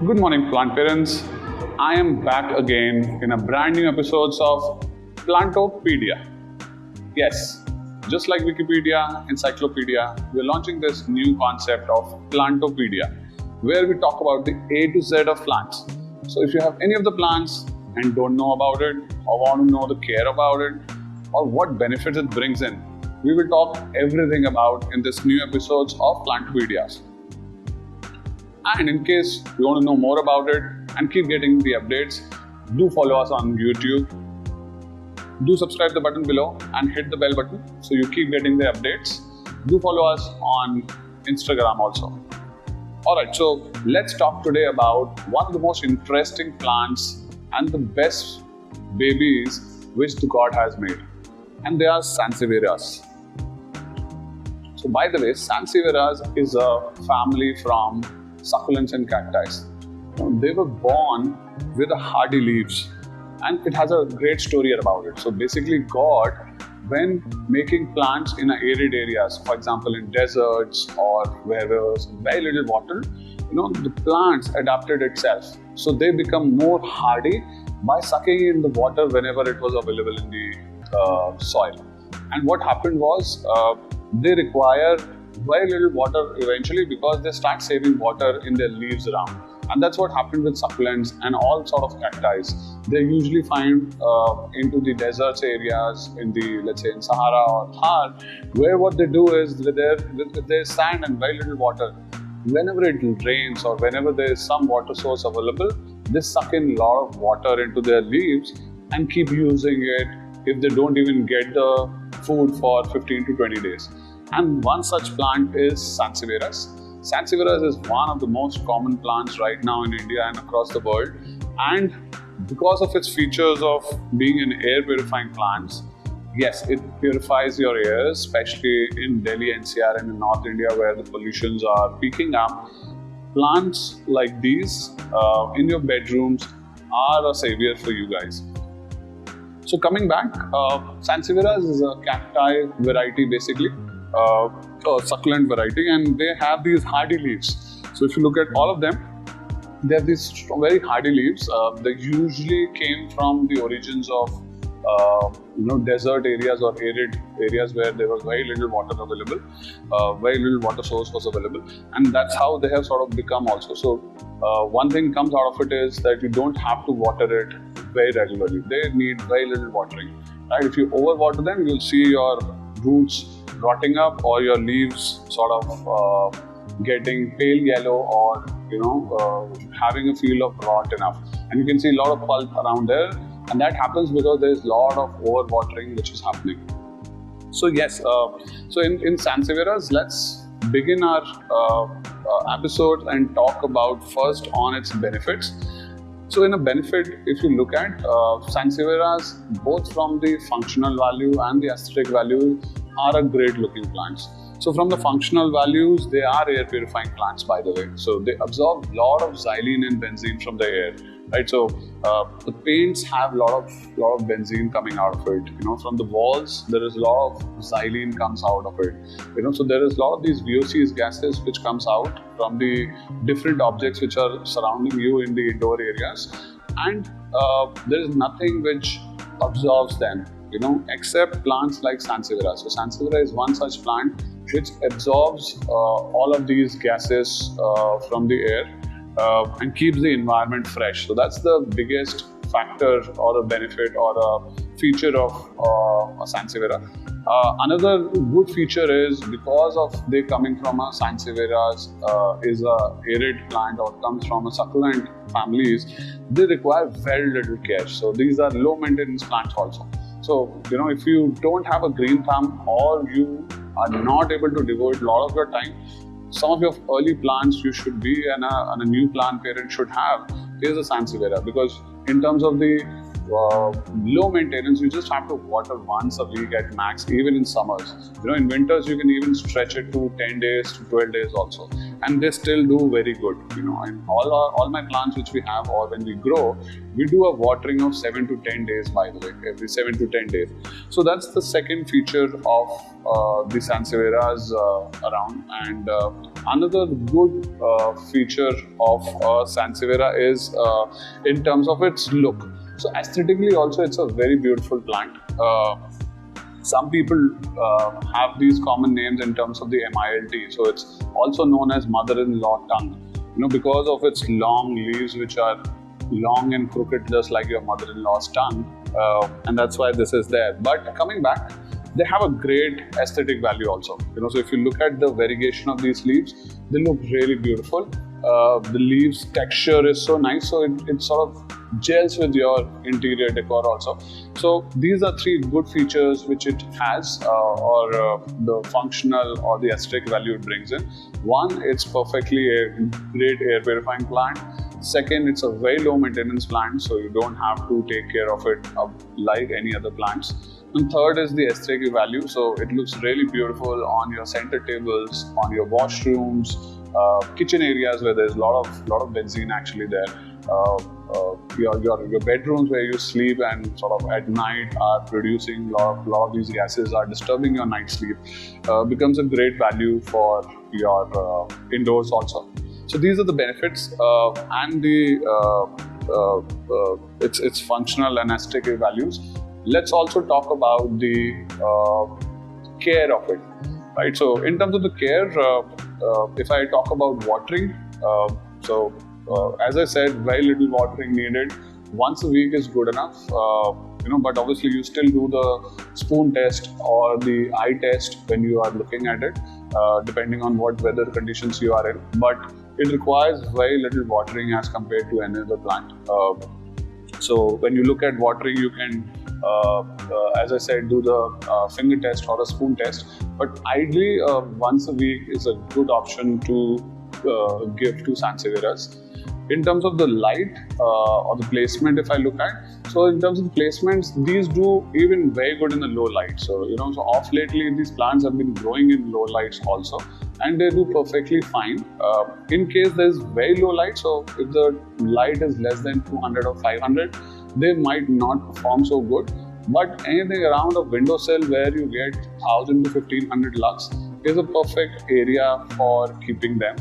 Good morning, plant parents. I am back again in a brand new episode of Plantopedia. Yes, just like Wikipedia, Encyclopedia, we're launching this new concept of Plantopedia, where we talk about the A to Z of plants. So if you have any of the plants and don't know about it, or want to know the care about it, or what benefits it brings in, we will talk everything about in this new episodes of Plantopedias. And in case you want to know more about it and keep getting the updates, do follow us on YouTube. Do subscribe the button below and hit the bell button so you keep getting the updates. Do follow us on Instagram also. Alright, so let's talk today about one of the most interesting plants and the best babies which the God has made. And they are Sansevieras. So by the way, Sansevieras is a family from succulents and cacti. They were born with hardy leaves, and it has a great story about it. So basically, God, when making plants in arid areas, for example in deserts or where there was very little water, the plants adapted itself. So they become more hardy by sucking in the water whenever it was available in the soil. And what happened was they require very little water eventually because they start saving water in their leaves around. And that's what happened with succulents and all sort of cacti. They usually find into the deserts areas, let's say in Sahara or Thar, where what they do is with their sand and very little water, whenever it rains or whenever there is some water source available, they suck in a lot of water into their leaves and keep using it if they don't even get the food for 15 to 20 days. And one such plant is Sansevieras. Sansevieras is one of the most common plants right now in India and across the world. And because of its features of being an air purifying plant, yes, it purifies your air, especially in Delhi, NCR and in North India where the pollutions are peaking up. Plants like these in your bedrooms are a savior for you guys. So coming back, Sansevieras is a cacti variety basically. A succulent variety, and they have these hardy leaves. So if you look at all of them, they have these very hardy leaves. They usually came from the origins of desert areas or arid areas where there was very little water available, very little water source was available, and that's how they have sort of become also. So one thing comes out of it is that you don't have to water it very regularly. They need very little watering. Right? If you overwater them, you'll see your roots rotting up or your leaves sort of getting pale yellow or having a feel of rot enough, and you can see a lot of pulp around there, and that happens because there is a lot of overwatering which is happening. So yes, so in Sansevieras, let's begin our episode and talk about first on its benefits. So in a benefit, if you look at Sansevieras, both from the functional value and the aesthetic value, are a great looking plants. So from the functional values, they are air purifying plants, by the way. So they absorb a lot of xylene and benzene from the air, right? So the paints have a lot of benzene coming out of it. From the walls, there is a lot of xylene comes out of it. So there is a lot of these VOCs gases which comes out from the different objects which are surrounding you in the indoor areas, and there is nothing which absorbs them. Except plants like Sansevieras. So Sansevieras is one such plant which absorbs all of these gases from the air and keeps the environment fresh. So that's the biggest factor or a benefit or a feature of a Sanseviera. Another good feature is because of they coming from a Sansevieras is a arid plant or comes from a succulent families, they require very little care. So these are low maintenance plants also. So, if you don't have a green thumb or you are not able to devote a lot of your time, some of your early plants you should be and a new plant parent should have is a Sanseviera, because in terms of the low maintenance, you just have to water once a week at max, even in summers. In winters, you can even stretch it to 10 days to 12 days also. and they still do very good. And all my plants which we have, or when we grow, we do a watering of 7 to 10 days, by the way, every 7 to 10 days. So that's the second feature of the Sansevieras around. And another good feature of Sanseviera is in terms of its look. So aesthetically also, it's a very beautiful plant. Some people have these common names in terms of the MILT. So it's also known as mother-in-law tongue, because of its long leaves, which are long and crooked, just like your mother-in-law's tongue. And that's why this is there. But coming back, they have a great aesthetic value also. So if you look at the variegation of these leaves, they look really beautiful. The leaves texture is so nice, so it sort of gels with your interior decor also. So these are three good features which it has, or the functional or the aesthetic value it brings in. One, it's perfectly a great air purifying plant. Second, it's a very low maintenance plant, so you don't have to take care of it like any other plants. And third is the aesthetic value. So it looks really beautiful on your center tables, on your washrooms, kitchen areas where there's a lot of benzene actually there. Your bedrooms where you sleep and sort of at night are producing a lot of these gases, are disturbing your night sleep, becomes a great value for your indoors also. So these are the benefits and its functional and aesthetic values. Let's also talk about the care of it, right? So in terms of the care, if I talk about watering, as I said, very little watering needed. Once a week is good enough, but obviously you still do the spoon test or the eye test when you are looking at it, depending on what weather conditions you are in. But it requires very little watering as compared to any other plant. So when you look at watering, you can, as I said, do the finger test or a spoon test. But ideally, once a week is a good option to give to Sansevieras. In terms of the light or the placement, if I look at, so in terms of the placements, these do even very good in the low light. So so off lately, these plants have been growing in low lights also, and they do perfectly fine. In case there's very low light, so if the light is less than 200 or 500, they might not perform so good. But anything around a windowsill where you get 1000 to 1500 lux is a perfect area for keeping them.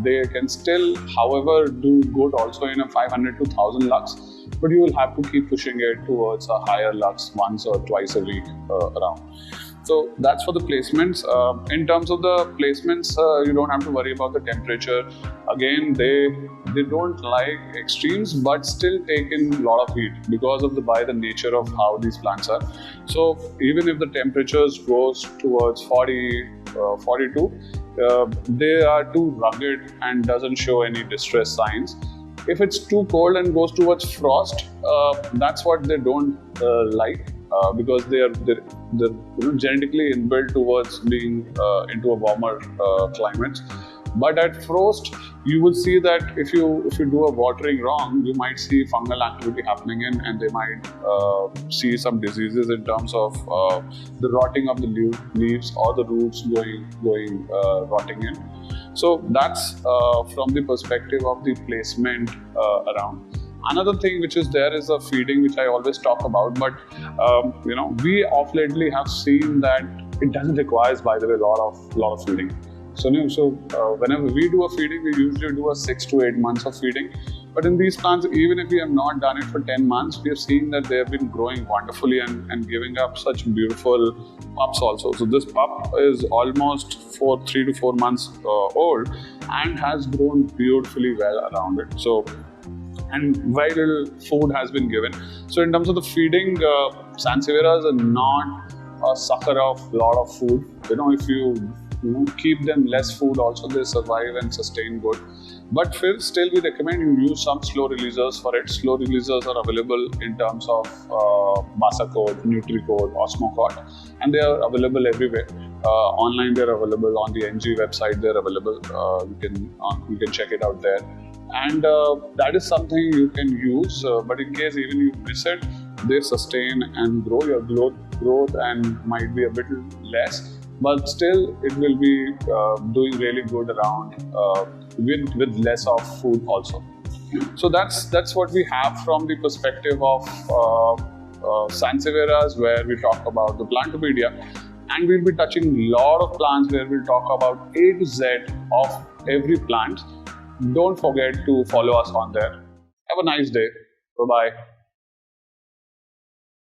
They can still, however, do good also in a 500 to 1000 lux, but you will have to keep pushing it towards a higher lux once or twice a week around. So that's for the placements. In terms of the placements, you don't have to worry about the temperature. Again, they don't like extremes, but still take in a lot of heat because of by the nature of how these plants are. So even if the temperatures goes towards 40, 42, they are too rugged and doesn't show any distress signs. If it's too cold and goes towards frost, that's what they don't like. Because they're genetically inbuilt towards being into a warmer climate. But at frost, you will see that if you do a watering wrong, you might see fungal activity happening in, and they might see some diseases in terms of the rotting of the leaves or the roots going rotting in. So that's from the perspective of the placement around. Another thing which is there is a feeding, which I always talk about, but we off lately have seen that it doesn't require, by the way, a lot of feeding. So whenever we do a feeding, we usually do a 6 to 8 months of feeding. But in these plants, even if we have not done it for 10 months, we have seen that they have been growing wonderfully and giving up such beautiful pups also. So this pup is almost 3 to 4 months old and has grown beautifully well around it. So, and very little food has been given. So in terms of the feeding, Sansevieras are not a sucker of a lot of food. If you keep them less food, also they survive and sustain good. But still we recommend you use some slow releasers for it. Slow releasers are available in terms of Basacode, Nutricode, Osmocot, and they are available everywhere. Online they're available, on the NG website they're available. You can check it out there. And that is something you can use, but in case even you miss it, they sustain and grow. Your growth and might be a bit less, but still it will be doing really good around with less of food also. So that's what we have from the perspective of Sansevieras, where we talk about the Plantopedia, and we'll be touching a lot of plants where we'll talk about A to Z of every plant. Don't forget to follow us on there. Have a nice day. Bye bye.